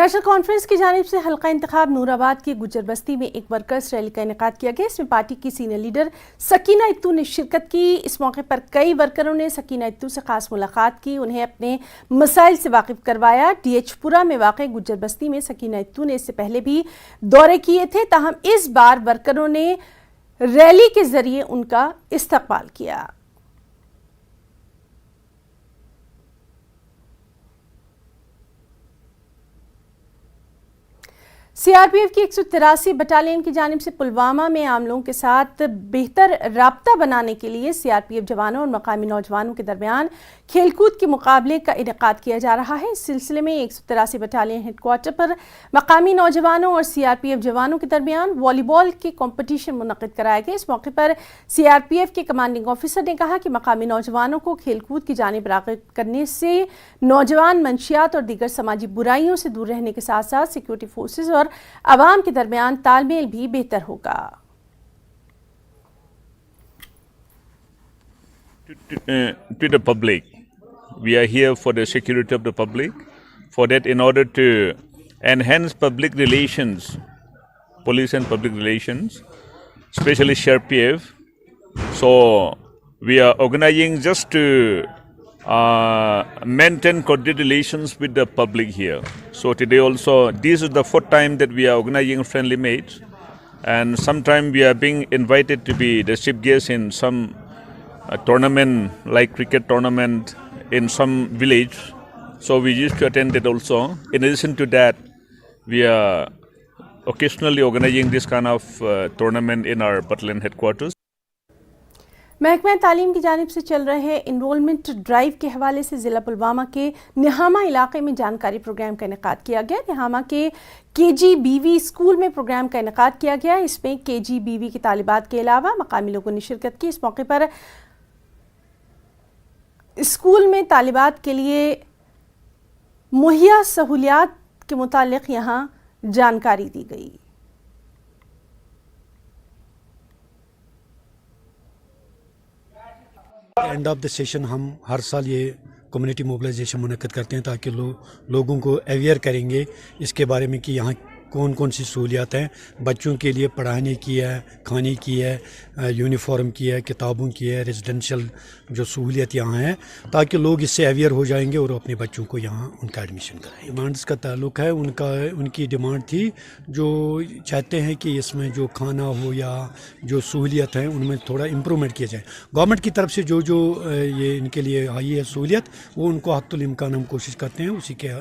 National conference کی جانب سے حلقہ انتخاب نور آباد کی گجر بستی میں ایک ورکرز ریلی کا انعقاد کیا گیا۔ اس میں پارٹی کی سینئر لیڈر سکینہ اتو نے شرکت کی۔ اس موقع پر کئی ورکروں نے سکینہ اتو سے خاص ملاقات کی، انہیں اپنے مسائل سے واقف کروایا۔ ڈی ایچ پورہ میں واقع گجر بستی میں سکینہ اتو نے اس سے پہلے بھی دورے کیے تھے، تاہم اس بار ورکروں نے ریلی کے ذریعے ان کا استقبال کیا۔ سی آر پی ایف کی 183 بٹالین کی جانب سے پلوامہ میں عام لوگوں کے ساتھ بہتر رابطہ بنانے کے لیے سی آر پی ایف جوانوں اور مقامی نوجوانوں کے درمیان کھیل کود کے مقابلے کا انعقاد کیا جا رہا ہے۔ اس سلسلے میں 183 بٹالین ہیڈ کوارٹر پر مقامی نوجوانوں اور سی آر پی ایف جوانوں کے درمیان والی بال کے کمپٹیشن منعقد کرایا گیا۔ اس موقع پر سی آر پی ایف کے کمانڈنگ آفیسر نے کہا کہ مقامی نوجوانوں کو کھیل کود کی جانب راغب کرنے سے نوجوان منشیات اور دیگر سماجی برائیوں سے دور رہنے کے ساتھ ساتھ سیکیورٹی فورسز اور عوام کے درمیان تال میل بھی بہتر ہوگا۔ To the public, we are here for the security of the public. For that, in order to enhance public relations, police and public relations, especially CRPF, so we are organizing just to maintain cordial relations with the public here. So today also, this is the fourth time that we are organizing friendly mates, and sometime we are being invited to be the chief guest in some tournament like cricket tournament in some village. So we used to attend it also. In addition to that, we are occasionally organizing this kind of tournament in our battalion headquarters. محکمہ تعلیم کی جانب سے چل رہے enrolment drive کے حوالے سے ضلع پلوامہ کے نہامہ علاقے میں جانکاری پروگرام کا انعقاد کیا گیا۔ نہامہ کے کے جی بی وی اسکول میں پروگرام کا انعقاد کیا گیا۔ اس میں کے جی بی وی کی طالبات کے علاوہ مقامی لوگوں نے شرکت کی۔ اس موقع پر اسکول میں طالبات کے لیے مہیا سہولیات کے متعلق یہاں جانکاری دی گئی۔ اینڈ آف دا سیشن ہم ہر سال یہ کمیونٹی موبلائزیشن منعقد کرتے ہیں تاکہ لوگوں کو اویئر کریں گے اس کے بارے میں کہ یہاں کون کون سی سہولیات ہیں بچوں کے لیے، پڑھانے کی ہے، کھانے کی ہے، یونیفارم کی ہے، کتابوں کی ہے، ریزیڈنشل جو سہولیت یہاں ہیں، تاکہ لوگ اس سے اویئر ہو جائیں گے اور اپنے بچوں کو یہاں ان کا ایڈمیشن کرائیں۔ ڈیمانڈس کا تعلق ہے ان کی ڈیمانڈ تھی جو چاہتے ہیں کہ اس میں جو کھانا ہو یا جو سہولیت ہیں ان میں تھوڑا امپرومنٹ کیا جائے۔ گورنمنٹ کی طرف سے جو یہ ان کے لیے آئی ہے سہولیت وہ ان کو حتی الامکان ہم کوشش کرتے ہیں اسی کے